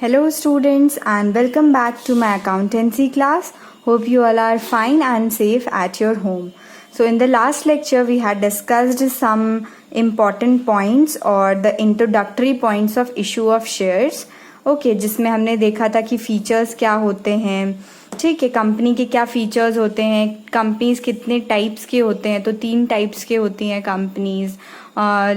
Hello students and welcome back to my accountancy class. Hope you all are fine and safe at your home. So in the last lecture we had discussed some important points or the introductory points of issue of shares. Okay, जिसमें हमने देखा था कि features क्या होते हैं, ठीक है, कंपनी के क्या फीचर्स होते हैं, कंपनीज कितने टाइप्स के होते हैं, तो 3 टाइप्स के होती हैं companies,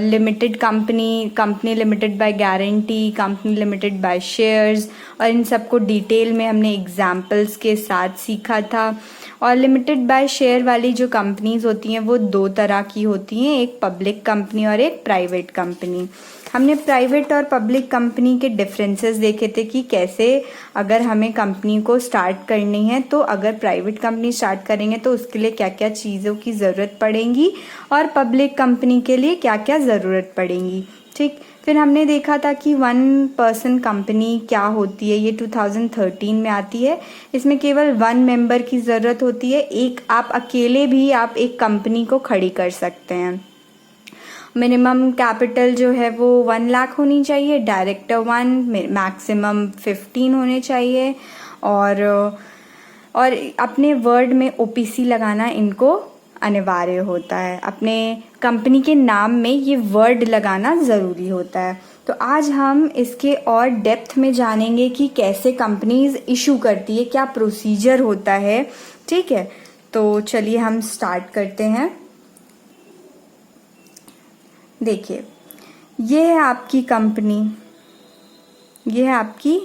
limited company, company limited by guarantee, company limited by shares, और इन सबको डिटेल में हमने एग्जाम्पल्स के साथ सीखा था। और लिमिटेड बाय शेयर वाली जो कंपनीज होती हैं वो 2 तरह की होती हैं, एक पब्लिक कंपनी और एक प्राइवेट कंपनी। हमने प्राइवेट और पब्लिक कंपनी के डिफरेंसेस देखे थे कि कैसे अगर हमें कंपनी को स्टार्ट करनी है तो अगर प्राइवेट कंपनी स्टार्ट करेंगे तो उसके लिए क्या क्या चीज़ों की ज़रूरत पड़ेगी और पब्लिक कंपनी के लिए क्या क्या ज़रूरत पड़ेगी, ठीक। फिर हमने देखा था कि 1 पर्सन कंपनी क्या होती है, ये 2013 में आती है। इसमें केवल 1 मेंबर की ज़रूरत होती है, एक आप अकेले भी आप एक कंपनी को खड़ी कर सकते हैं। मिनिमम कैपिटल जो है वो 1 लाख होनी चाहिए, डायरेक्टर 1, मैक्सिमम 15 होने चाहिए, और अपने वर्ड में ओपीसी लगाना इनको अनिवार्य होता है। अपने कंपनी के नाम में ये वर्ड लगाना ज़रूरी होता है। तो आज हम इसके और डेप्थ में जानेंगे कि कैसे कंपनीज इशू करती है, क्या प्रोसीजर होता है, ठीक है। तो चलिए हम स्टार्ट करते हैं। देखिए, ये है आपकी कंपनी, ये है आपकी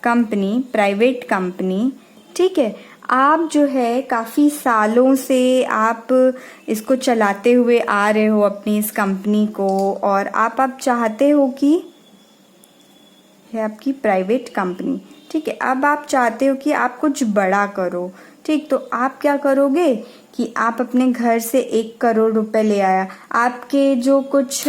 कंपनी, प्राइवेट कंपनी, ठीक है। आप जो है काफ़ी सालों से आप इसको चलाते हुए आ रहे हो अपनी इस कंपनी को, और आप चाहते हो कि है आपकी प्राइवेट कंपनी, ठीक है। अब आप चाहते हो कि आप कुछ बड़ा करो, ठीक। तो आप क्या करोगे कि आप अपने घर से 1 करोड़ रुपए ले आया, आपके जो कुछ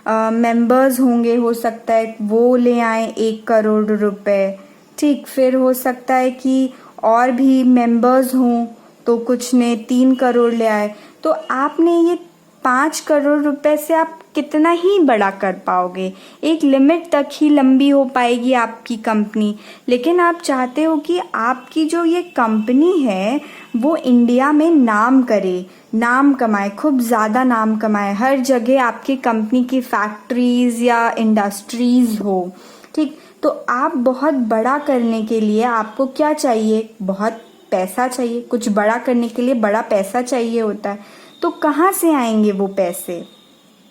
मेंबर्स होंगे, हो सकता है वो ले आए 1 करोड़ रुपए, ठीक। फिर हो सकता है कि और भी मेंबर्स हों तो कुछ ने 3 करोड़ ले आए। तो आपने ये 5 करोड़ रुपए से आप कितना ही बड़ा कर पाओगे, एक लिमिट तक ही लंबी हो पाएगी आपकी कंपनी। लेकिन आप चाहते हो कि आपकी जो ये कंपनी है वो इंडिया में नाम करे, नाम कमाए, खूब ज़्यादा नाम कमाए, हर जगह आपकी कंपनी की फैक्ट्रीज या इंडस्ट्रीज हो, ठीक। तो आप बहुत बड़ा करने के लिए आपको क्या चाहिए, बहुत पैसा चाहिए। कुछ बड़ा करने के लिए बड़ा पैसा चाहिए होता है। तो कहाँ से आएंगे वो पैसे,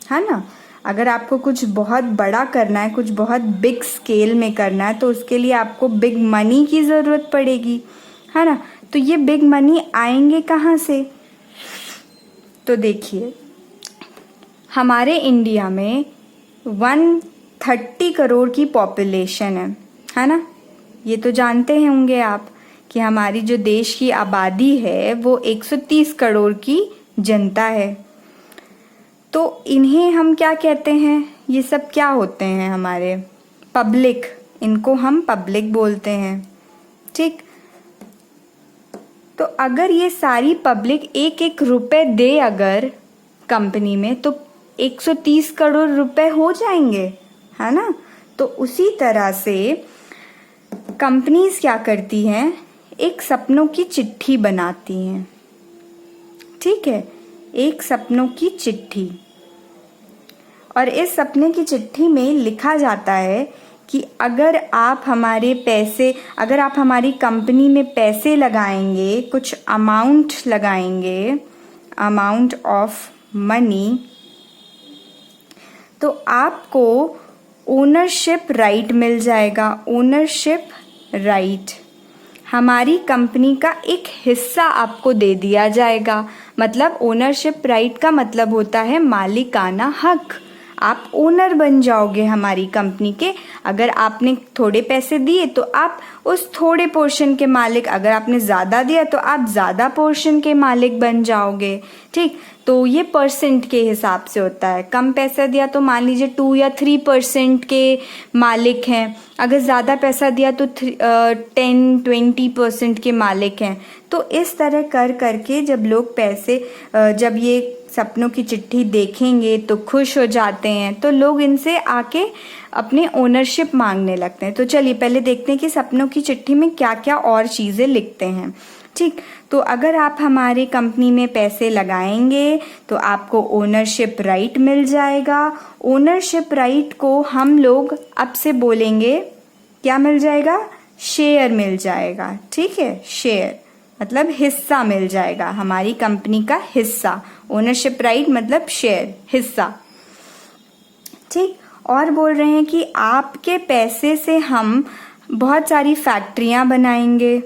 है ना। अगर आपको कुछ बहुत बड़ा करना है, कुछ बहुत बिग स्केल में करना है, तो उसके लिए आपको बिग मनी की ज़रूरत पड़ेगी, है ना। तो ये बिग मनी आएंगे कहाँ से? तो देखिए, हमारे इंडिया में 130 करोड़ की पॉपुलेशन है ना। ये तो जानते होंगे आप कि हमारी जो देश की आबादी है वो 130 करोड़ की जनता है। तो इन्हें हम क्या कहते हैं, ये सब क्या होते हैं हमारे पब्लिक, इनको हम पब्लिक बोलते हैं, ठीक। तो अगर ये सारी पब्लिक 1-1 रुपए दे अगर कंपनी में, तो 130 करोड़ रुपए हो जाएंगे, है ना। तो उसी तरह से कंपनीज क्या करती हैं, एक सपनों की चिट्ठी बनाती हैं, ठीक है, एक सपनों की चिट्ठी। और इस सपने की चिट्ठी में लिखा जाता है कि अगर आप हमारे पैसे, अगर आप हमारी कंपनी में पैसे लगाएंगे, कुछ अमाउंट लगाएंगे, अमाउंट ऑफ मनी, तो आपको ओनरशिप राइट मिल जाएगा। ओनरशिप राइट, हमारी कंपनी का एक हिस्सा आपको दे दिया जाएगा। मतलब ओनरशिप राइट का मतलब होता है मालिकाना हक। आप ओनर बन जाओगे हमारी कंपनी के। अगर आपने थोड़े पैसे दिए तो आप उस थोड़े पोर्शन के मालिक, अगर आपने ज़्यादा दिया तो आप ज़्यादा पोर्शन के मालिक बन जाओगे, ठीक। तो ये परसेंट के हिसाब से होता है। कम पैसा दिया तो मान लीजिए 2 या 3% के मालिक हैं, अगर ज़्यादा पैसा दिया तो 10-20% के मालिक हैं। तो इस तरह कर करके जब लोग पैसे, जब ये सपनों की चिट्ठी देखेंगे तो खुश हो जाते हैं, तो लोग इनसे आके अपने ओनरशिप मांगने लगते हैं। तो चलिए पहले देखते हैं कि सपनों की चिट्ठी में क्या क्या और चीज़ें लिखते हैं। ठीक, तो अगर आप हमारे कंपनी में पैसे लगाएंगे तो आपको ओनरशिप राइट मिल जाएगा। ओनरशिप राइट को हम लोग अब से बोलेंगे क्या मिल जाएगा? शेयर मिल जाएगा। ठीक है, शेयर मतलब हिस्सा मिल जाएगा, हमारी कंपनी का हिस्सा। ओनरशिप राइट मतलब शेयर, हिस्सा। ठीक, और बोल रहे हैं कि आपके पैसे से हम बहुत सारी फैक्ट्रियां बनाएंगे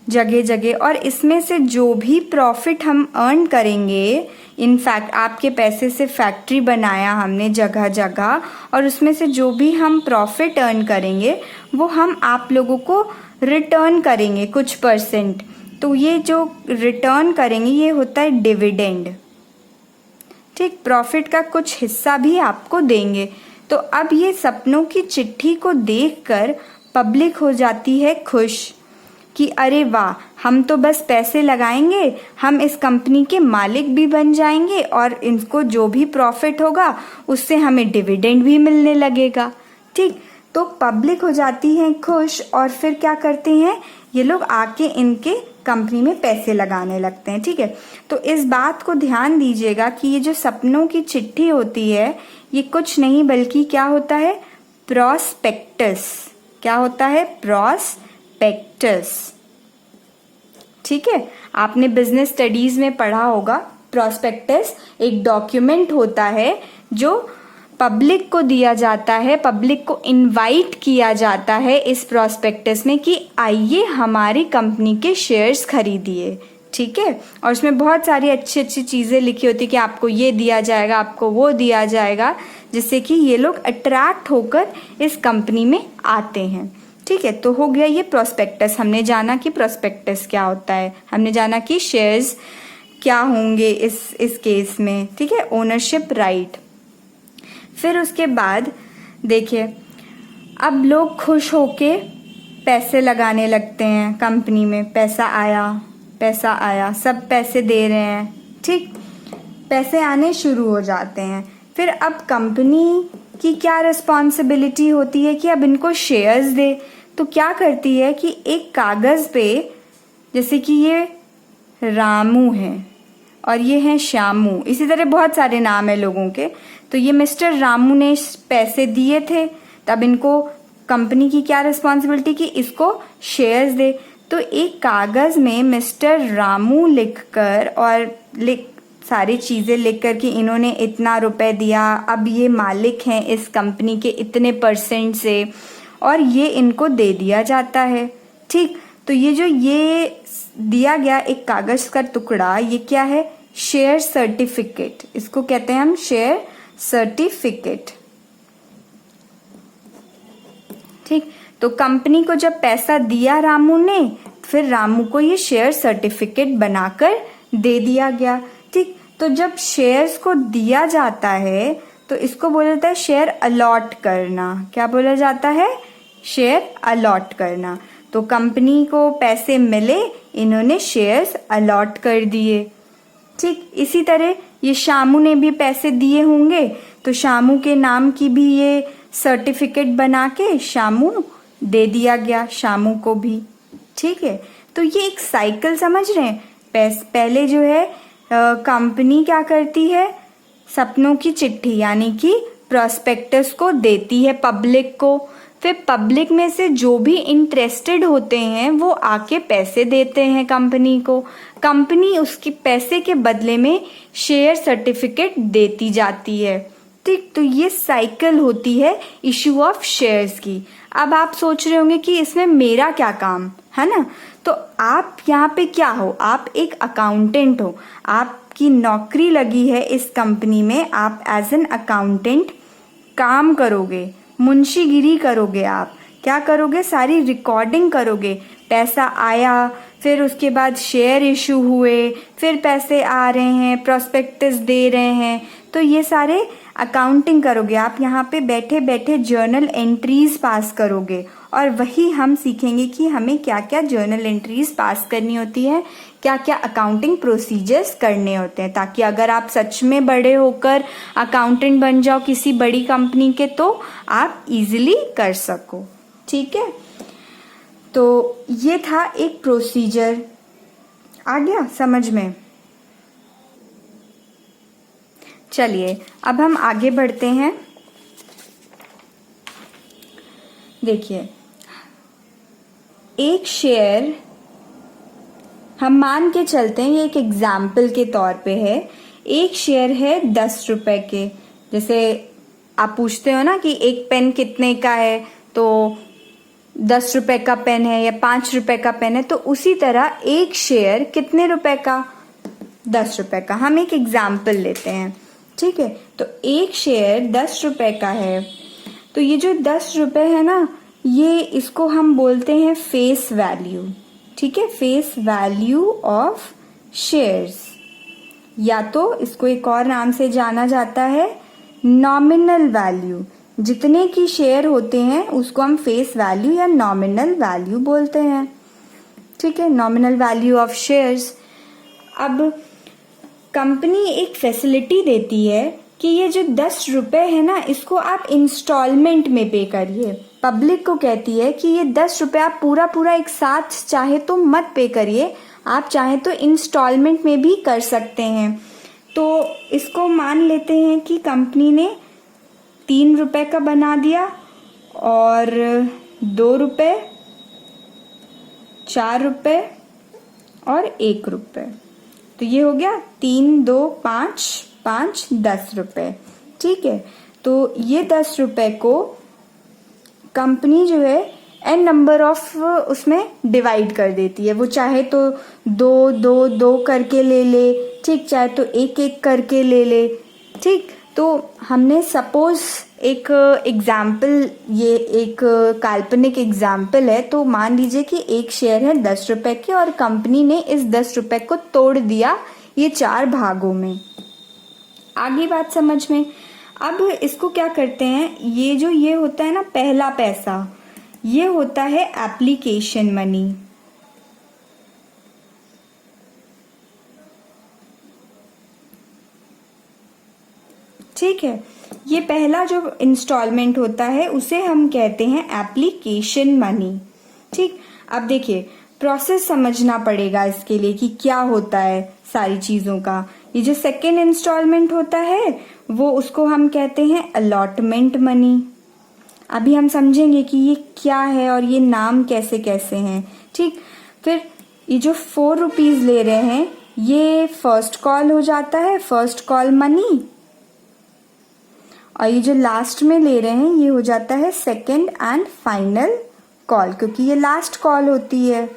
जगह जगह, और इसमें से जो भी प्रॉफिट हम अर्न करेंगे, इनफैक्ट आपके पैसे से फैक्ट्री बनाया हमने जगह जगह, और उसमें से जो भी हम प्रॉफिट अर्न करेंगे वो हम आप लोगों को रिटर्न करेंगे कुछ परसेंट। तो ये जो रिटर्न करेंगे ये होता है डिविडेंड। ठीक, प्रॉफिट का कुछ हिस्सा भी आपको देंगे। तो अब ये सपनों की चिट्ठी को देखकर पब्लिक हो जाती है खुश कि अरे वाह, हम तो बस पैसे लगाएंगे, हम इस कंपनी के मालिक भी बन जाएंगे और इनको जो भी प्रॉफिट होगा उससे हमें डिविडेंड भी मिलने लगेगा। ठीक, तो पब्लिक हो जाती है खुश, और फिर क्या करते हैं ये लोग आके इनके कंपनी में पैसे लगाने लगते हैं। ठीक है, तो इस बात को ध्यान दीजिएगा कि ये जो सपनों की चिट्ठी होती है ये कुछ नहीं बल्कि क्या होता है? प्रॉस्पेक्टस। क्या होता है? प्रॉस्पेक्टस। ठीक है, आपने बिजनेस स्टडीज में पढ़ा होगा। प्रॉस्पेक्टस एक डॉक्यूमेंट होता है जो पब्लिक को दिया जाता है, पब्लिक को इनवाइट किया जाता है इस प्रॉस्पेक्टस में कि आइए हमारी कंपनी के शेयर्स खरीदिए। ठीक है, और उसमें बहुत सारी अच्छी अच्छी चीज़ें लिखी होती है कि आपको ये दिया जाएगा, आपको वो दिया जाएगा, जिससे कि ये लोग अट्रैक्ट होकर इस कंपनी में आते हैं। ठीक है, तो हो गया ये प्रॉस्पेक्टस। हमने जाना कि प्रॉस्पेक्टस क्या होता है, हमने जाना कि शेयर्स क्या होंगे इस केस में। ठीक है, ओनरशिप राइट। फिर उसके बाद देखिए, अब लोग खुश होके पैसे लगाने लगते हैं कंपनी में। पैसा आया, सब पैसे दे रहे हैं। ठीक, पैसे आने शुरू हो जाते हैं। फिर अब कंपनी की क्या रिस्पॉन्सिबिलिटी होती है कि अब इनको शेयर्स दे। तो क्या करती है कि एक कागज़ पे, जैसे कि ये रामू है और ये हैं श्यामू, इसी तरह बहुत सारे नाम है लोगों के, तो ये मिस्टर रामू ने पैसे दिए थे, तब इनको कंपनी की क्या रिस्पॉन्सिबिलिटी कि इसको शेयर्स दे। तो एक कागज़ में मिस्टर रामू लिखकर और सारी चीज़ें लिख कर कि इन्होंने इतना रुपए दिया, अब ये मालिक हैं इस कंपनी के इतने परसेंट से, और ये इनको दे दिया जाता है। ठीक, तो ये जो ये दिया गया एक कागज़ का टुकड़ा, ये क्या है? Share certificate. इसको कहते हैं हम शेयर सर्टिफिकेट। ठीक, तो कंपनी को जब पैसा दिया रामू ने, फिर रामू को ये शेयर सर्टिफिकेट बनाकर दे दिया गया। ठीक, तो जब शेयर्स को दिया जाता है तो इसको बोला जाता है शेयर अलॉट करना। क्या बोला जाता है? शेयर अलॉट करना। तो कंपनी को पैसे मिले, इन्होंने शेयर्स अलॉट कर दिए। ठीक, इसी तरह ये शामू ने भी पैसे दिए होंगे, तो शामू के नाम की भी ये सर्टिफिकेट बना के शामू दे दिया गया, शामू को भी। ठीक है, तो ये एक साइकिल समझ रहे हैं। पहले जो है कंपनी क्या करती है? सपनों की चिट्ठी यानी कि प्रॉस्पेक्टस को देती है पब्लिक को। फिर पब्लिक में से जो भी इंटरेस्टेड होते हैं वो आके पैसे देते हैं कंपनी को। कंपनी उसके पैसे के बदले में शेयर सर्टिफिकेट देती जाती है। ठीक, तो ये साइकिल होती है इशू ऑफ शेयर्स की। अब आप सोच रहे होंगे कि इसमें मेरा क्या काम है ना? तो आप यहाँ पे क्या हो? आप एक अकाउंटेंट हो, आपकी नौकरी लगी है इस कंपनी में। आप एज एन अकाउंटेंट काम करोगे, मुंशीगिरी करोगे। आप क्या करोगे? सारी रिकॉर्डिंग करोगे। पैसा आया, फिर उसके बाद शेयर इशू हुए, फिर पैसे आ रहे हैं, प्रॉस्पेक्टस दे रहे हैं, तो ये सारे अकाउंटिंग करोगे, आप यहाँ पे बैठे बैठे जर्नल एंट्रीज पास करोगे, और वही हम सीखेंगे कि हमें क्या क्या जर्नल एंट्रीज पास करनी होती है, क्या क्या अकाउंटिंग प्रोसीजर्स करने होते हैं, ताकि अगर आप सच में बड़े होकर अकाउंटेंट बन जाओ किसी बड़ी कंपनी के तो आप इजीली कर सको। ठीक है, तो ये था एक प्रोसीजर, आ गया समझ में। चलिए अब हम आगे बढ़ते हैं। देखिए, एक शेयर हम मान के चलते हैं, ये एक एग्जाम्पल के तौर पे है, एक शेयर है 10 रुपए के। जैसे आप पूछते हो ना कि एक पेन कितने का है, तो 10 रुपए का पेन है या 5 रुपए का पेन है, तो उसी तरह एक शेयर कितने रुपए का, 10 रुपए का। हम एक एग्जाम्पल लेते हैं, ठीक है। तो एक शेयर 10 रुपए का है, तो ये जो 10 रुपए है ना, ये इसको हम बोलते हैं फेस वैल्यू। ठीक है, फेस वैल्यू ऑफ शेयर्स, या तो इसको एक और नाम से जाना जाता है नॉमिनल वैल्यू। जितने की शेयर होते हैं उसको हम फेस वैल्यू या नॉमिनल वैल्यू बोलते हैं। ठीक है, नॉमिनल वैल्यू ऑफ शेयर्स। अब कंपनी एक फैसिलिटी देती है कि ये जो 10 रुपए है ना, इसको आप इंस्टॉलमेंट में पे करिए। पब्लिक को कहती है कि ये 10 रुपए आप पूरा पूरा एक साथ चाहे तो मत पे करिए, आप चाहे तो इंस्टॉलमेंट में भी कर सकते हैं। तो इसको मान लेते हैं कि कंपनी ने 3 रुपए का बना दिया, और 2 रुपए, 4 रुपए और 1 रुपए। तो ये हो गया 3, 2, 5, 5, 10 रुपए। ठीक है, तो ये 10 रुपए को कंपनी जो है एन नंबर ऑफ उसमें डिवाइड कर देती है। वो चाहे तो 2, 2, 2 करके ले ले, ठीक, चाहे तो 1, 1 करके ले ले। ठीक, तो हमने सपोज एक एग्जाम्पल, ये एक काल्पनिक एग्जाम्पल है, तो मान लीजिए कि एक शेयर है 10 रुपए के और कंपनी ने इस 10 रुपए को तोड़ दिया ये 4 भागों में। आगे बात समझ में। अब इसको क्या करते हैं, ये जो ये होता है ना पहला पैसा, ये होता है एप्लीकेशन मनी। ठीक है, ये पहला जो इंस्टॉलमेंट होता है उसे हम कहते हैं एप्लीकेशन मनी। ठीक, अब देखिए प्रोसेस समझना पड़ेगा इसके लिए कि क्या होता है सारी चीजों का। ये जो सेकेंड इंस्टॉलमेंट होता है वो उसको हम कहते हैं अलॉटमेंट मनी। अभी हम समझेंगे कि ये क्या है और ये नाम कैसे कैसे हैं। ठीक, फिर ये जो 4 रुपीज ले रहे हैं ये फर्स्ट कॉल हो जाता है, फर्स्ट कॉल मनी, और ये जो लास्ट में ले रहे हैं ये हो जाता है सेकेंड एंड फाइनल कॉल, क्योंकि ये लास्ट कॉल होती है।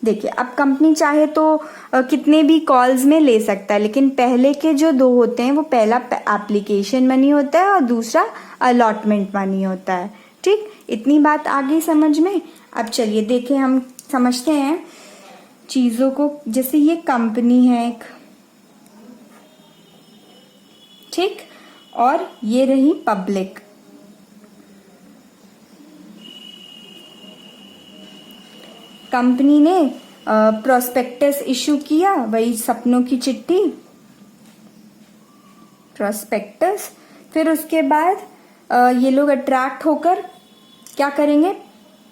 देखिए, अब कंपनी चाहे तो कितने भी कॉल्स में ले सकता है, लेकिन पहले के जो 2 होते हैं वो पहला एप्लीकेशन मनी होता है और दूसरा अलॉटमेंट मनी होता है। ठीक, इतनी बात आ गई समझ में। अब चलिए देखें, हम समझते हैं चीजों को। जैसे ये कंपनी है एक, ठीक, और ये रही पब्लिक। कंपनी ने प्रोस्पेक्टस इशू किया, वही सपनों की चिट्ठी, प्रोस्पेक्टस। फिर उसके बाद ये लोग अट्रैक्ट होकर क्या करेंगे,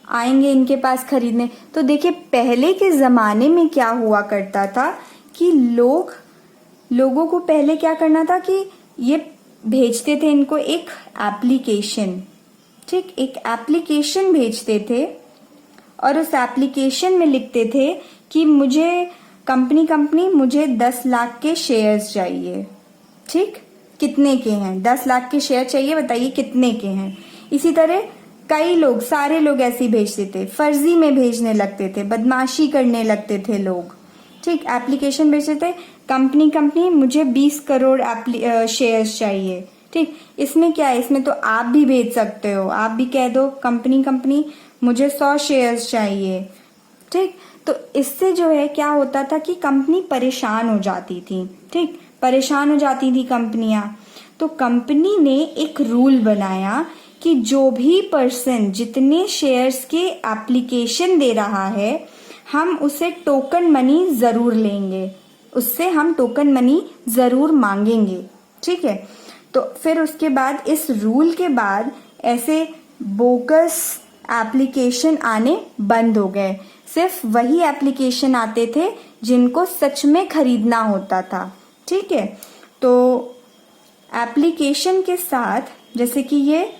आएंगे इनके पास खरीदने। तो देखिए पहले के जमाने में क्या हुआ करता था कि लोगों को पहले क्या करना था कि ये भेजते थे इनको एक एप्लीकेशन। ठीक, एक एप्लीकेशन भेजते थे और उस एप्लीकेशन में लिखते थे कि मुझे कंपनी मुझे 10 लाख के शेयर्स चाहिए। ठीक, कितने के हैं, 10 लाख के शेयर चाहिए, बताइए कितने के हैं। इसी तरह कई लोग, सारे लोग ऐसे ही भेजते थे, फर्जी में भेजने लगते थे, बदमाशी करने लगते थे लोग। ठीक, एप्लीकेशन भेजते थे, कंपनी मुझे 20 करोड़ शेयर्स चाहिए। ठीक, इसमें क्या है, इसमें तो आप भी भेज सकते हो, आप भी कह दो कंपनी मुझे 100 शेयर्स चाहिए। ठीक, तो इससे जो है क्या होता था कि कंपनी परेशान हो जाती थी। ठीक, परेशान हो जाती थी कंपनियां। तो कंपनी ने एक रूल बनाया कि जो भी पर्सन जितने शेयर्स के एप्लीकेशन दे रहा है, हम उसे टोकन मनी ज़रूर लेंगे, उससे हम टोकन मनी ज़रूर मांगेंगे। ठीक है, तो फिर उसके बाद इस रूल के बाद ऐसे बोगस एप्लीकेशन आने बंद हो गए। सिर्फ वही एप्लीकेशन आते थे जिनको सच में खरीदना होता था। ठीक है, तो एप्लीकेशन के साथ, जैसे कि ये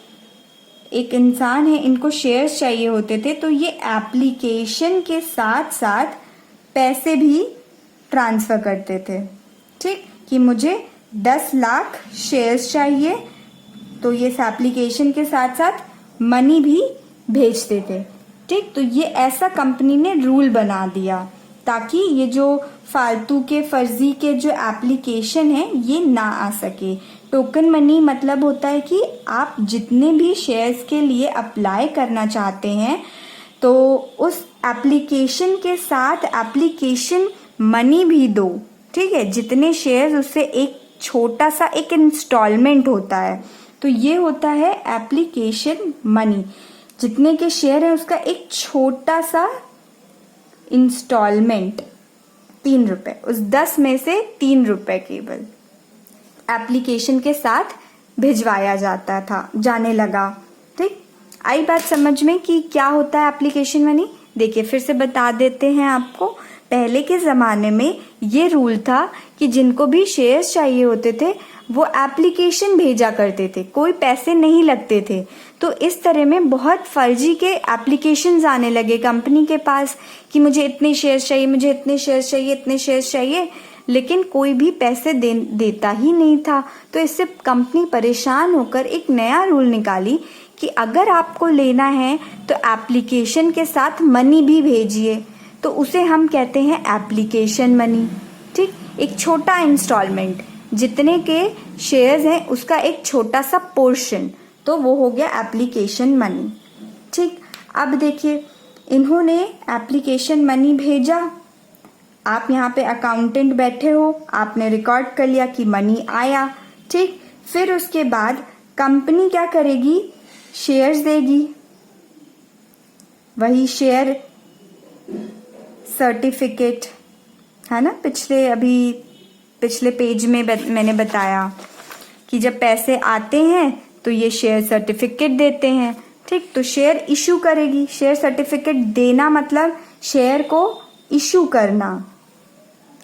एक इंसान है, इनको शेयर्स चाहिए होते थे, तो ये एप्लीकेशन के साथ साथ पैसे भी ट्रांसफ़र करते थे। ठीक, कि मुझे 10 लाख शेयर्स चाहिए, तो ये इस एप्लीकेशन के साथ साथ मनी भी भेजते थे। ठीक, तो ये ऐसा कंपनी ने रूल बना दिया ताकि ये जो फालतू के फर्जी के जो एप्लीकेशन है ये ना आ सके। टोकन मनी मतलब होता है कि आप जितने भी शेयर्स के लिए अप्लाई करना चाहते हैं तो उस एप्लीकेशन के साथ एप्लीकेशन मनी भी दो। ठीक है, जितने शेयर्स उससे एक छोटा सा एक इंस्टॉलमेंट होता है, तो ये होता है एप्लीकेशन मनी। जितने के शेयर है उसका एक छोटा सा इंस्टॉलमेंट, 3 रुपए, उस 10 में से 3 रुपए केवल एप्लीकेशन के साथ भिजवाया जाता था, जाने लगा। ठीक, आई बात समझ में कि क्या होता है एप्लीकेशन मनी? देखिए फिर से बता देते हैं आपको। पहले के ज़माने में ये रूल था कि जिनको भी शेयर्स चाहिए होते थे वो एप्लीकेशन भेजा करते थे, कोई पैसे नहीं लगते थे। तो इस तरह में बहुत फर्जी के एप्लीकेशंस आने लगे कंपनी के पास कि मुझे इतने शेयर्स चाहिए, मुझे इतने शेयर्स चाहिए, इतने शेयर्स चाहिए, लेकिन कोई भी पैसे देता ही नहीं था। तो इससे कंपनी परेशान होकर एक नया रूल निकाली कि अगर आपको लेना है तो एप्लीकेशन के साथ मनी भी भेजिए, तो उसे हम कहते हैं एप्लीकेशन मनी। ठीक, एक छोटा इंस्टॉलमेंट, जितने के शेयर्स हैं उसका एक छोटा सा पोर्शन, तो वो हो गया एप्लीकेशन मनी। ठीक, अब देखिए इन्होंने एप्लीकेशन मनी भेजा, आप यहाँ पे अकाउंटेंट बैठे हो, आपने रिकॉर्ड कर लिया कि मनी आया। ठीक, फिर उसके बाद कंपनी क्या करेगी? शेयर्स देगी, वही शेयर सर्टिफिकेट है ना, पिछले पेज में मैंने बताया कि जब पैसे आते हैं तो ये शेयर सर्टिफिकेट देते हैं। ठीक, तो शेयर इशू करेगी। शेयर सर्टिफिकेट देना मतलब शेयर को इशू करना,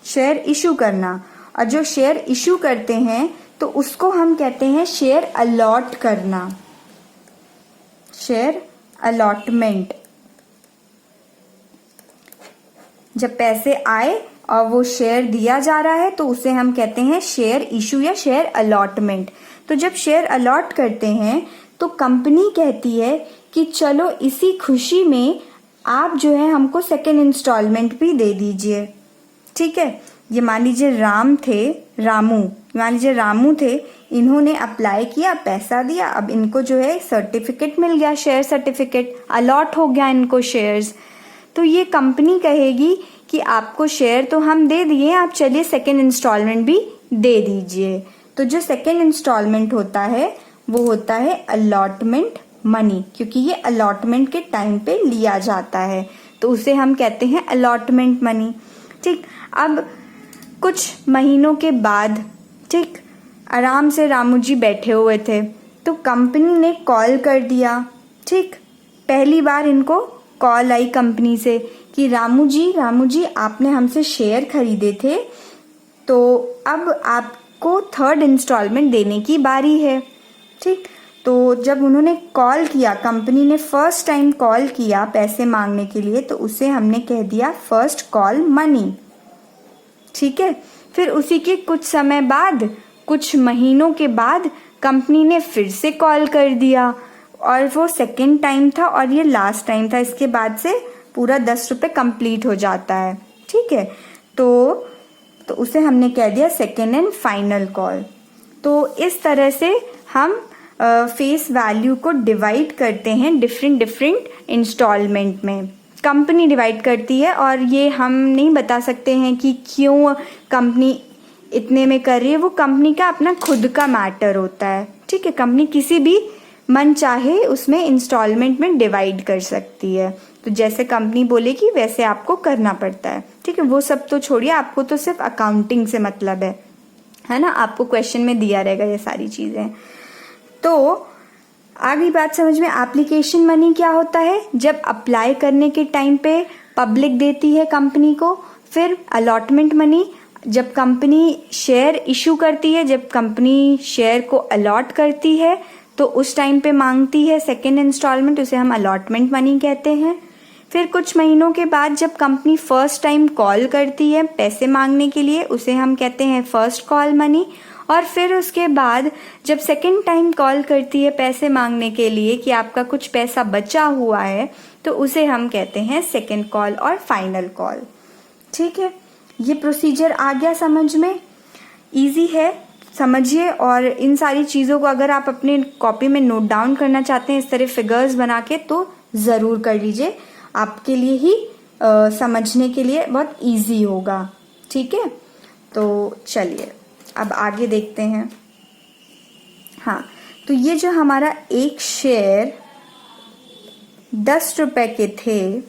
शेयर इशू करना। और जो शेयर इशू करते हैं तो उसको हम कहते हैं शेयर अलॉट करना, शेयर अलॉटमेंट। जब पैसे आए और वो शेयर दिया जा रहा है तो उसे हम कहते हैं शेयर इशू या शेयर अलॉटमेंट। तो जब शेयर अलॉट करते हैं तो कंपनी कहती है कि चलो इसी खुशी में आप जो है हमको सेकेंड इंस्टॉलमेंट भी दे दीजिए। ठीक है, ये मान लीजिए रामू थे, इन्होंने अप्लाई किया, पैसा दिया, अब इनको जो है सर्टिफिकेट मिल गया, शेयर सर्टिफिकेट, अलॉट हो गया इनको शेयर्स। तो ये कंपनी कहेगी कि आपको शेयर तो हम दे दिए, आप चलिए सेकेंड इंस्टॉलमेंट भी दे दीजिए। तो जो सेकेंड इंस्टॉलमेंट होता है वो होता है अलॉटमेंट मनी, क्योंकि ये अलॉटमेंट के टाइम पे लिया जाता है, तो उसे हम कहते हैं अलॉटमेंट मनी। ठीक, अब कुछ महीनों के बाद, ठीक, आराम से रामू जी बैठे हुए थे तो कंपनी ने कॉल कर दिया। ठीक, पहली बार इनको कॉल आई कंपनी से कि रामू जी आपने हमसे शेयर खरीदे थे, तो अब आपको 3rd इंस्टॉलमेंट देने की बारी है। ठीक, तो जब उन्होंने कॉल किया, कंपनी ने फर्स्ट टाइम कॉल किया पैसे मांगने के लिए, तो उसे हमने कह दिया फर्स्ट कॉल मनी। ठीक है, फिर उसी के कुछ समय बाद, कुछ महीनों के बाद कंपनी ने फिर से कॉल कर दिया और वो सेकेंड टाइम था और ये लास्ट टाइम था। इसके बाद से पूरा 10 रुपये कंप्लीट हो जाता है। ठीक है, तो उसे हमने कह दिया सेकेंड एंड फाइनल कॉल। तो इस तरह से हम फेस वैल्यू को डिवाइड करते हैं डिफरेंट इंस्टॉलमेंट में। कंपनी डिवाइड करती है और ये हम नहीं बता सकते हैं कि क्यों कंपनी इतने में कर रही है, वो कंपनी का अपना खुद का मैटर होता है। ठीक है, कंपनी किसी भी मन चाहे उसमें इंस्टॉलमेंट में डिवाइड कर सकती है, तो जैसे कंपनी बोलेगी वैसे आपको करना पड़ता है। ठीक है, वो सब तो छोड़िए, आपको तो सिर्फ अकाउंटिंग से मतलब है ना, आपको क्वेश्चन में दिया रहेगा ये सारी चीजें। तो आगे बात समझ में, एप्लीकेशन मनी क्या होता है, जब अप्लाई करने के टाइम पे पब्लिक देती है कंपनी को। फिर अलॉटमेंट मनी, जब कंपनी शेयर इशू करती है, जब कंपनी शेयर को अलॉट करती है तो उस टाइम पे मांगती है सेकेंड इंस्टॉलमेंट, उसे हम अलॉटमेंट मनी कहते हैं। फिर कुछ महीनों के बाद जब कंपनी फर्स्ट टाइम कॉल करती है पैसे मांगने के लिए, उसे हम कहते हैं फर्स्ट कॉल मनी। और फिर उसके बाद जब सेकेंड टाइम कॉल करती है पैसे मांगने के लिए कि आपका कुछ पैसा बचा हुआ है, तो उसे हम कहते हैं सेकेंड कॉल और फाइनल कॉल। ठीक है, ये प्रोसीजर आ गया समझ में, इजी है, समझिए। और इन सारी चीज़ों को अगर आप अपने कॉपी में नोट डाउन करना चाहते हैं इस तरह फिगर्स बना के, तो ज़रूर कर लीजिए, आपके लिए ही समझने के लिए बहुत इजी होगा। ठीक है, तो चलिए अब आगे देखते हैं। हाँ, तो ये जो हमारा एक शेयर 10 रुपए के थे,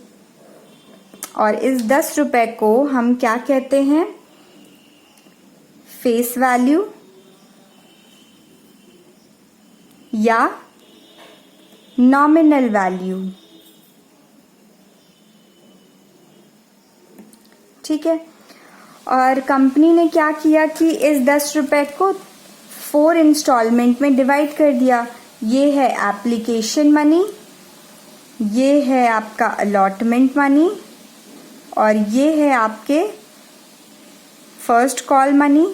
और इस 10 रुपए को हम क्या कहते हैं, फेस वैल्यू या नॉमिनल वैल्यू। ठीक है, और कंपनी ने क्या किया कि इस 10 रुपए को 4 इंस्टॉलमेंट में डिवाइड कर दिया। ये है एप्लीकेशन मनी, ये है आपका अलॉटमेंट मनी, और ये है आपके फर्स्ट कॉल मनी,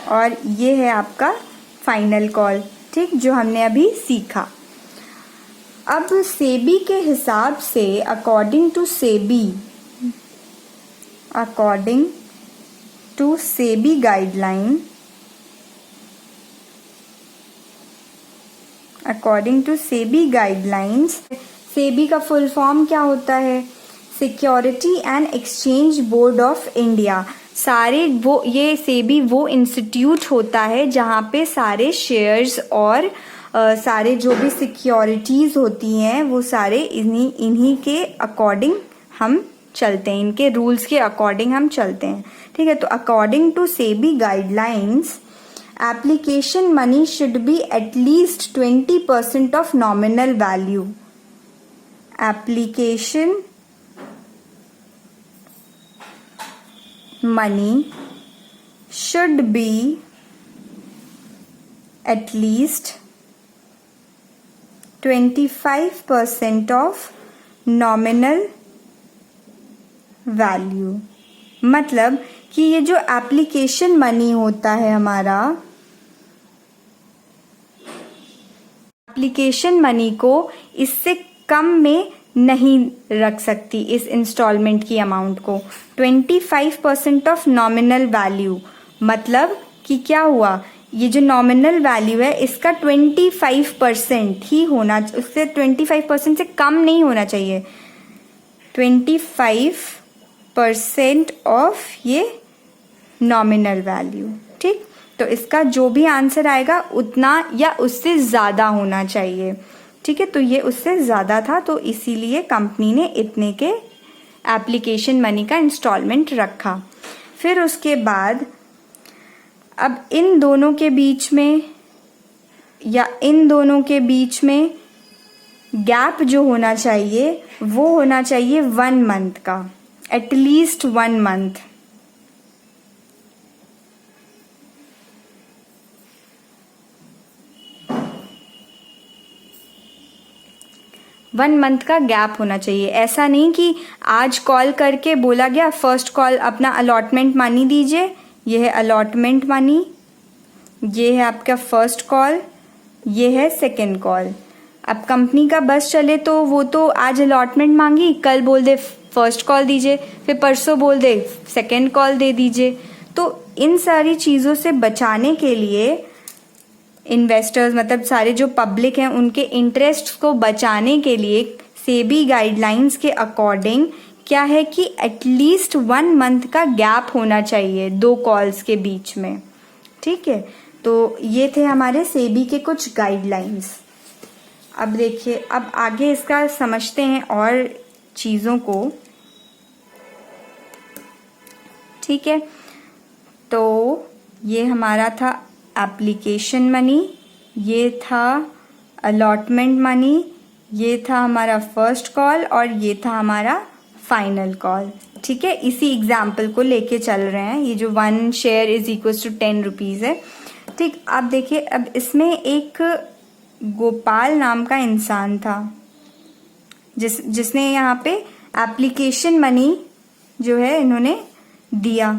और ये है आपका फाइनल कॉल। ठीक, जो हमने अभी सीखा। अब सेबी के हिसाब से, according to SEBI guideline, according to SEBI guidelines, SEBI का फुल फॉर्म क्या होता है, security and exchange board of India. सारे वो, ये सेबी वो इंस्टीट्यूट होता है जहाँ पे सारे शेयर्स और सारे जो भी सिक्योरिटीज होती हैं वो सारे इन्हीं के अकॉर्डिंग हम चलते हैं, इनके रूल्स के अकॉर्डिंग हम चलते हैं। ठीक है, तो according to SEBI guidelines, application money should be at least 20% of nominal value. Application money should be at least 25% of nominal value। मतलब कि ये जो एप्लीकेशन मनी होता है हमारा, एप्लीकेशन मनी को इससे कम में नहीं रख सकती, इस इंस्टॉलमेंट की अमाउंट को। 25% ऑफ नॉमिनल वैल्यू, मतलब कि क्या हुआ, ये जो नॉमिनल वैल्यू है इसका 25% ही होना, उससे 25% से कम नहीं होना चाहिए। 25% ऑफ ये नॉमिनल वैल्यू। ठीक, तो इसका जो भी आंसर आएगा उतना या उससे ज़्यादा होना चाहिए। ठीक है, तो ये उससे ज़्यादा था, तो इसीलिए कंपनी ने इतने के एप्लीकेशन मनी का इंस्टॉलमेंट रखा। फिर उसके बाद अब इन दोनों के बीच में गैप जो होना चाहिए वो होना चाहिए 1 मंथ का, एटलीस्ट 1 मंथ। वन मंथ का गैप होना चाहिए। ऐसा नहीं कि आज कॉल करके बोला गया फर्स्ट कॉल अपना अलॉटमेंट मनी दीजिए, ये है अलॉटमेंट मनी, ये है आपका फर्स्ट कॉल, ये है सेकेंड कॉल। अब कंपनी का बस चले तो वो तो आज अलॉटमेंट मांगी, कल बोल दे फर्स्ट कॉल दीजिए, फिर परसों बोल दे सेकेंड कॉल दे दीजिए। तो इन सारी चीज़ों से बचाने के लिए इन्वेस्टर्स, मतलब सारे जो पब्लिक हैं, उनके इंटरेस्ट को बचाने के लिए सेबी गाइडलाइंस के अकॉर्डिंग क्या है कि एटलीस्ट 1 मंथ का गैप होना चाहिए 2 कॉल्स के बीच में, ठीक है। तो ये थे हमारे सेबी के कुछ गाइडलाइंस। अब देखिए, अब आगे इसका समझते हैं और चीज़ों को, ठीक है। तो ये हमारा था एप्लीकेशन मनी, ये था अलॉटमेंट मनी, ये था हमारा फर्स्ट कॉल और ये था हमारा फाइनल कॉल, ठीक है। इसी एग्जाम्पल को लेके चल रहे हैं। ये जो 1 share is equal to 10 rupees है, ठीक। अब देखिए, अब इसमें एक गोपाल नाम का इंसान था जिसने यहाँ पे एप्लीकेशन मनी जो है इन्होंने दिया।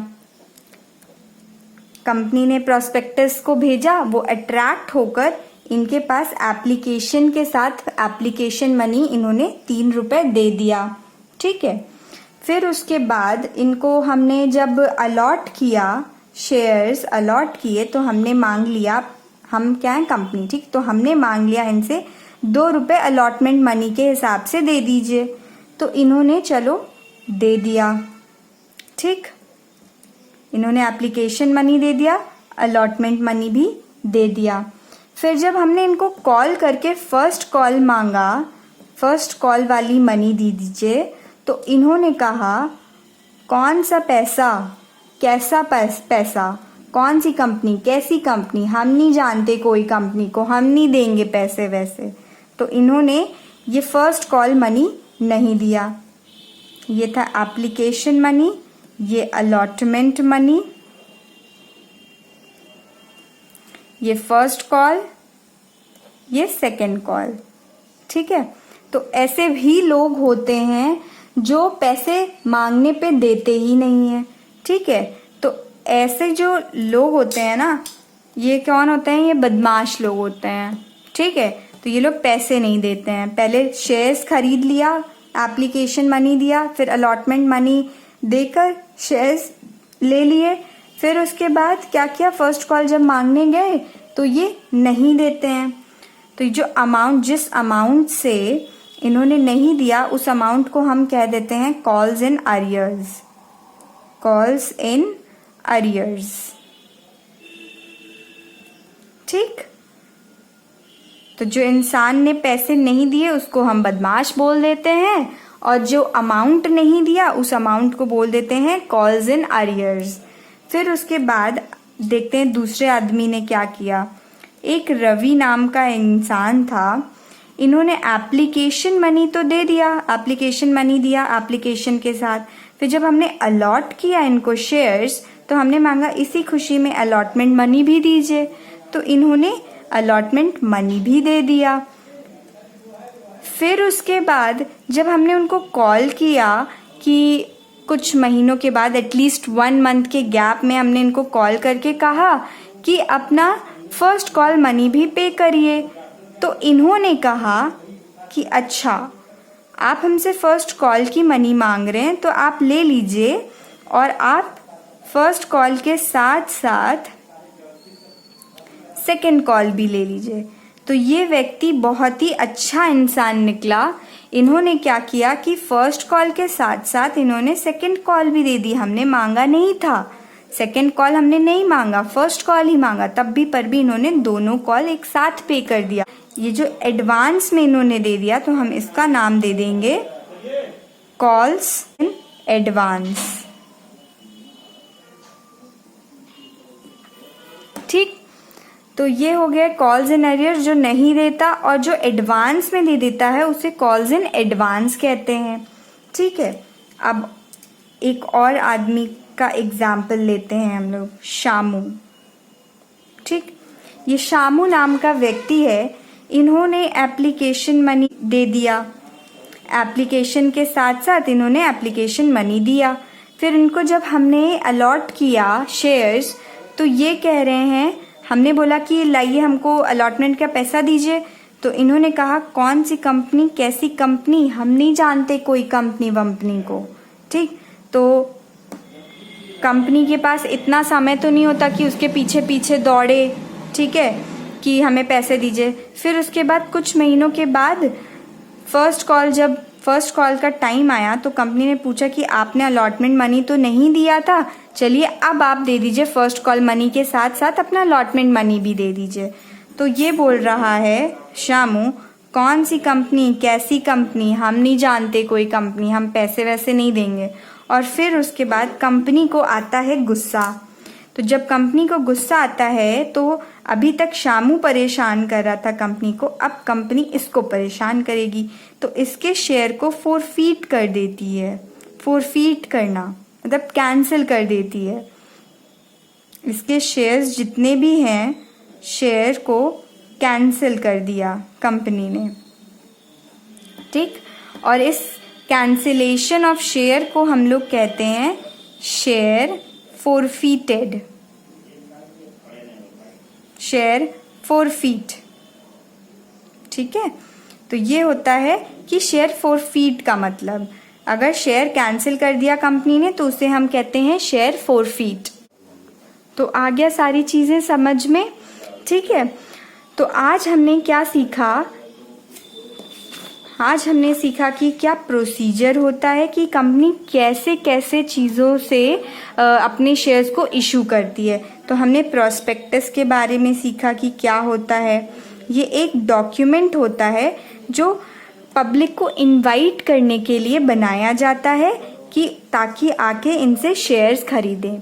कंपनी ने प्रोस्पेक्टस को भेजा, वो अट्रैक्ट होकर इनके पास एप्लीकेशन के साथ एप्लीकेशन मनी इन्होंने 3 रुपए दे दिया, ठीक है। फिर उसके बाद इनको हमने जब अलॉट किया, शेयर्स अलॉट किए, तो हमने मांग लिया, हम क्या है कंपनी, ठीक। तो हमने मांग लिया इनसे 2 रुपए अलॉटमेंट मनी के हिसाब से दे दीजिए। तो इन्होंने चलो दे दिया, ठीक। इन्होंने एप्लीकेशन मनी दे दिया, अलॉटमेंट मनी भी दे दिया। फिर जब हमने इनको कॉल करके फर्स्ट कॉल मांगा, फर्स्ट कॉल वाली मनी दे दीजिए, तो इन्होंने कहा कौन सा पैसा, कैसा पैसा, कौन सी कंपनी, कैसी कंपनी, हम नहीं जानते कोई कंपनी को, हम नहीं देंगे पैसे वैसे। तो इन्होंने ये फर्स्ट कॉल मनी नहीं दिया। ये था एप्लीकेशन मनी, ये अलॉटमेंट मनी, ये फर्स्ट कॉल, ये सेकंड कॉल, ठीक है। तो ऐसे भी लोग होते हैं जो पैसे मांगने पे देते ही नहीं है, ठीक है। तो ऐसे जो लोग होते हैं ना, ये कौन होते हैं, ये बदमाश लोग होते हैं, ठीक है। तो ये लोग पैसे नहीं देते हैं, पहले शेयर्स खरीद लिया, एप्लीकेशन मनी दिया, फिर अलॉटमेंट मनी देकर शेयर्स ले लिए, फिर उसके बाद क्या किया, फर्स्ट कॉल जब मांगने गए तो ये नहीं देते हैं। तो जो अमाउंट, जिस अमाउंट से इन्होंने नहीं दिया, उस अमाउंट को हम कह देते हैं calls in arrears, calls in arrears, ठीक। तो जो इंसान ने पैसे नहीं दिए उसको हम बदमाश बोल देते हैं, और जो अमाउंट नहीं दिया उस अमाउंट को बोल देते हैं कॉल्स इन अरियर्स। फिर उसके बाद देखते हैं दूसरे आदमी ने क्या किया। एक रवि नाम का इंसान था, इन्होंने एप्लीकेशन मनी तो दे दिया, एप्लीकेशन मनी दिया एप्लीकेशन के साथ। फिर जब हमने अलॉट किया इनको शेयर्स, तो हमने मांगा इसी खुशी में अलॉटमेंट मनी भी दीजिए, तो इन्होंने अलॉटमेंट मनी भी दे दिया। फिर उसके बाद जब हमने उनको कॉल किया कि कुछ महीनों के बाद, एटलीस्ट 1 मंथ के गैप में, हमने इनको कॉल करके कहा कि अपना फर्स्ट कॉल मनी भी पे करिए, तो इन्होंने कहा कि अच्छा, आप हमसे फर्स्ट कॉल की मनी मांग रहे हैं तो आप ले लीजिए, और आप फर्स्ट कॉल के साथ साथ सेकंड कॉल भी ले लीजिए। तो ये व्यक्ति बहुत ही अच्छा इंसान निकला। इन्होंने क्या किया कि फर्स्ट कॉल के साथ साथ इन्होंने सेकंड कॉल भी दे दी। हमने मांगा नहीं था, सेकंड कॉल हमने नहीं मांगा, फर्स्ट कॉल ही मांगा, तब भी पर भी इन्होंने दोनों कॉल एक साथ पे कर दिया। ये जो एडवांस में इन्होंने दे दिया, तो हम इसका नाम दे देंगे कॉल्स इन एडवांस, ठीक। तो ये हो गया कॉल्स इन अरियर, जो नहीं देता, और जो एडवांस में दे देता है उसे कॉल्स इन एडवांस कहते हैं, ठीक है। अब एक और आदमी का एग्जाम्पल लेते हैं हम लोग, शामू, ठीक। ये शामू नाम का व्यक्ति है, इन्होंने एप्लीकेशन मनी दे दिया, एप्लीकेशन के साथ साथ इन्होंने एप्लीकेशन मनी दिया। फिर इनको जब हमने अलॉट किया शेयर्स, तो ये कह रहे हैं, हमने बोला कि लाइए हमको अलॉटमेंट का पैसा दीजिए, तो इन्होंने कहा कौन सी कंपनी, कैसी कंपनी, हम नहीं जानते कोई कंपनी वंपनी को, ठीक। तो कंपनी के पास इतना समय तो नहीं होता कि उसके पीछे पीछे दौड़े, ठीक है, कि हमें पैसे दीजिए। फिर उसके बाद कुछ महीनों के बाद फर्स्ट कॉल जब फर्स्ट कॉल का टाइम आया तो कंपनी ने पूछा कि आपने अलॉटमेंट मनी तो नहीं दिया था, चलिए अब आप दे दीजिए फर्स्ट कॉल मनी के साथ साथ अपना अलॉटमेंट मनी भी दे दीजिए। तो ये बोल रहा है शामू, कौन सी कंपनी, कैसी कंपनी, हम नहीं जानते कोई कंपनी, हम पैसे वैसे नहीं देंगे। और फिर उसके बाद कंपनी को आता है गुस्सा। तो जब कंपनी को गुस्सा आता है तो अभी तक शामू परेशान कर रहा था कंपनी को, अब कंपनी इसको परेशान करेगी तो इसके शेयर को फोरफीट कर देती है। फोरफीट करना मतलब कैंसिल कर देती है। इसके शेयर्स जितने भी हैं, शेयर को कैंसिल कर दिया कंपनी ने, ठीक। और इस कैंसिलेशन ऑफ शेयर को हम लोग कहते हैं शेयर फोरफीटेड। शेयर फोरफीट, ठीक है। तो ये होता है कि शेयर फोरफीट का मतलब, अगर शेयर कैंसिल कर दिया कंपनी ने तो उसे हम कहते हैं शेयर फोरफीट। तो आ गया सारी चीजें समझ में, ठीक है। तो आज हमने क्या सीखा, आज हमने सीखा कि क्या प्रोसीजर होता है कि कंपनी कैसे कैसे चीज़ों से अपने शेयर्स को इशू करती है। तो हमने प्रोस्पेक्टस के बारे में सीखा कि क्या होता है। ये एक डॉक्यूमेंट होता है जो पब्लिक को इनवाइट करने के लिए बनाया जाता है कि ताकि आके इनसे शेयर्स खरीदें।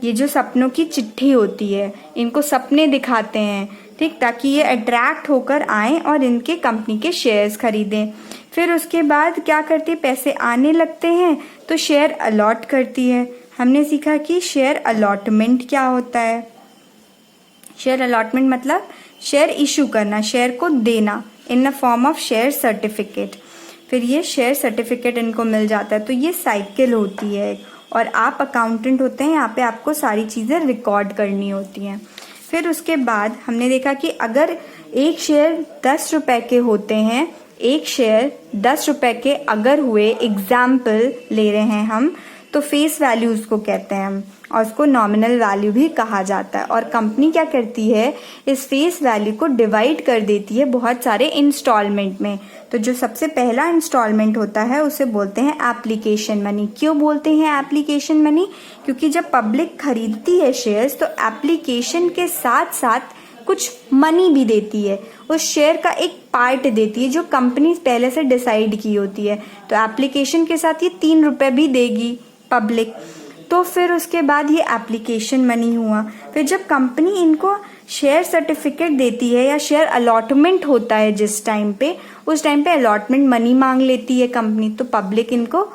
ये जो सपनों की चिट्ठी होती है, इनको सपने दिखाते हैं, ठीक, ताकि ये अट्रैक्ट होकर आएँ और इनके कंपनी के शेयर्स खरीदें। फिर उसके बाद क्या करती है, पैसे आने लगते हैं तो शेयर अलॉट करती है। हमने सीखा कि शेयर अलॉटमेंट क्या होता है। शेयर अलॉटमेंट मतलब शेयर इशू करना, शेयर को देना in the form of share certificate. फिर ये शेयर सर्टिफिकेट इनको मिल जाता है। तो ये साइकिल होती है और आप अकाउंटेंट होते हैं, यहाँ पे आपको सारी चीज़ें रिकॉर्ड करनी होती हैं। फिर उसके बाद हमने देखा कि अगर एक शेयर 10 रुपए के होते हैं, एक शेयर 10 रुपए के अगर हुए, एग्जाम्पल ले रहे हैं हम, तो फेस वैल्यू उसको कहते हैं हम, और उसको नॉमिनल वैल्यू भी कहा जाता है। और कंपनी क्या करती है, इस फेस वैल्यू को डिवाइड कर देती है बहुत सारे इंस्टॉलमेंट में। तो जो सबसे पहला इंस्टॉलमेंट होता है उसे बोलते हैं एप्लीकेशन मनी। क्यों बोलते हैं एप्लीकेशन मनी? क्योंकि जब पब्लिक खरीदती है शेयर्स तो एप्लीकेशन के साथ साथ कुछ मनी भी देती है, उस शेयर का एक पार्ट देती है जो कंपनी पहले से डिसाइड की होती है। तो एप्लीकेशन के साथ ये 3 रुपए भी देगी पब्लिक। तो फिर उसके बाद ये एप्लीकेशन मनी हुआ। फिर जब कंपनी इनको शेयर सर्टिफिकेट देती है या शेयर अलॉटमेंट होता है जिस टाइम पे, उस टाइम पे अलॉटमेंट मनी मांग लेती है कंपनी, तो पब्लिक इनको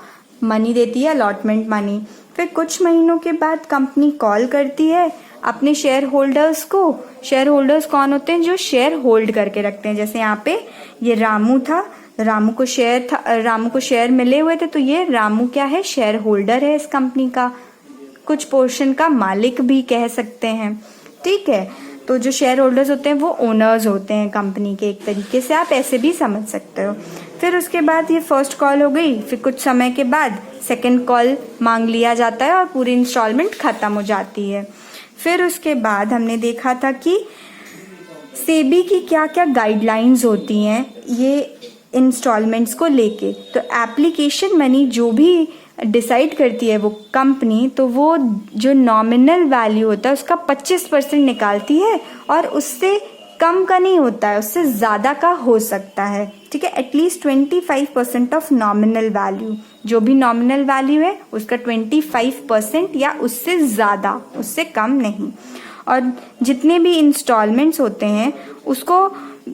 मनी देती है, अलॉटमेंट मनी। फिर कुछ महीनों के बाद कंपनी कॉल करती है अपने शेयर होल्डर्स को। शेयर होल्डर्स कौन होते हैं? जो शेयर होल्ड करके रखते हैं। जैसे यहाँ पे ये रामू था, रामू को शेयर मिले हुए थे, तो ये रामू क्या है? शेयर होल्डर है इस कंपनी का, कुछ पोर्शन का मालिक भी कह सकते हैं, ठीक है। तो जो शेयर होल्डर्स होते हैं वो ओनर्स होते हैं कंपनी के, एक तरीके से आप ऐसे भी समझ सकते हो। फिर उसके बाद ये फर्स्ट कॉल हो गई, फिर कुछ समय के बाद सेकंड कॉल मांग लिया जाता है और पूरी इंस्टॉलमेंट खत्म हो जाती है। फिर उसके बाद हमने देखा था कि सेबी की क्या क्या गाइडलाइंस होती हैं ये इंस्टॉलमेंट्स को लेके। तो एप्लीकेशन मनी जो भी डिसाइड करती है वो कंपनी, तो वो जो नॉमिनल वैल्यू होता है उसका 25% निकालती है और उससे कम का नहीं होता है, उससे ज़्यादा का हो सकता है, ठीक है। एटलीस्ट 25% ऑफ नॉमिनल वैल्यू, जो भी नॉमिनल वैल्यू है उसका 25% या उससे ज़्यादा, उससे कम नहीं। और जितने भी इंस्टॉलमेंट्स होते हैं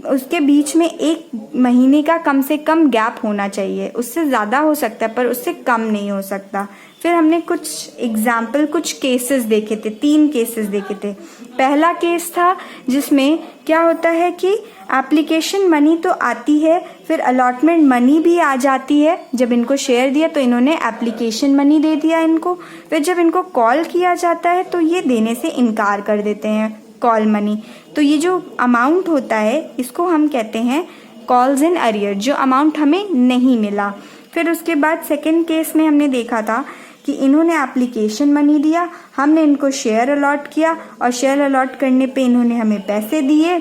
उसके बीच में 1 महीने का कम से कम गैप होना चाहिए। उससे ज़्यादा हो सकता है पर उससे कम नहीं हो सकता। फिर हमने कुछ एग्जाम्पल, कुछ केसेस देखे थे, 3 केसेस देखे थे। पहला केस था जिसमें क्या होता है कि एप्लीकेशन मनी तो आती है, फिर अलॉटमेंट मनी भी आ जाती है। जब इनको शेयर दिया तो इन्होंने एप्लीकेशन मनी दे दिया इनको, फिर जब इनको कॉल किया जाता है तो ये देने से इनकार कर देते हैं, कॉल मनी। तो ये जो अमाउंट होता है इसको हम कहते हैं कॉल्स इन अरियर, जो अमाउंट हमें नहीं मिला। फिर उसके बाद सेकंड केस में हमने देखा था कि इन्होंने एप्लीकेशन मनी दिया, हमने इनको शेयर अलॉट किया और शेयर अलॉट करने पे इन्होंने हमें पैसे दिए,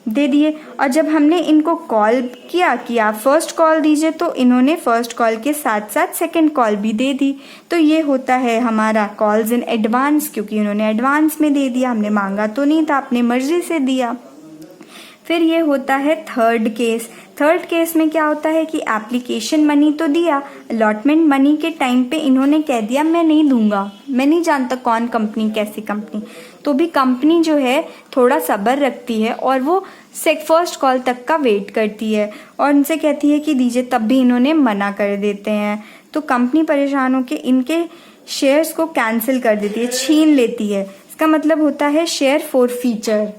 दे दिए। और जब हमने इनको कॉल किया कि आप फर्स्ट कॉल दीजिए, तो इन्होंने फर्स्ट कॉल के साथ साथ सेकंड कॉल भी दे दी। तो ये होता है हमारा कॉल्स इन एडवांस, क्योंकि इन्होंने एडवांस में दे दिया, हमने मांगा तो नहीं था, अपनी मर्जी से दिया। फिर ये होता है थर्ड केस। थर्ड केस में क्या होता है कि एप्लीकेशन मनी तो दिया, अलॉटमेंट मनी के टाइम पे इन्होंने कह दिया मैं नहीं दूंगा, मैं नहीं जानता कौन कंपनी कैसी कंपनी। तो भी कंपनी जो है थोड़ा सब्र रखती है और वो फर्स्ट कॉल तक का वेट करती है और उनसे कहती है कि दीजिए, तब भी इन्होंने मना कर देते हैं। तो कंपनी परेशान होकर इनके शेयर्स को कैंसिल कर देती है, छीन लेती है। इसका मतलब होता है शेयर फॉरफीचर।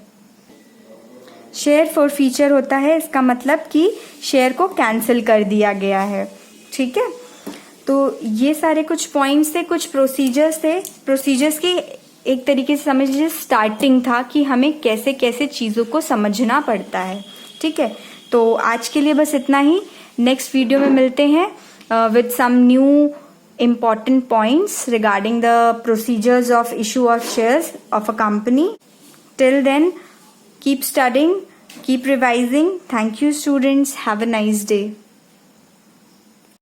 शेयर फॉरफीचर होता है, इसका मतलब कि शेयर को कैंसिल कर दिया गया है। ठीक है, तो ये सारे कुछ पॉइंट्स थे, कुछ प्रोसीजर्स थे। प्रोसीजर्स की एक तरीके से समझ लीजिए स्टार्टिंग था कि हमें कैसे कैसे चीज़ों को समझना पड़ता है। ठीक है, तो आज के लिए बस इतना ही। नेक्स्ट वीडियो में मिलते हैं with some new important points regarding the procedures of issue of shares of a company. Till then, keep studying, keep revising. Thank you, students. Have a nice day.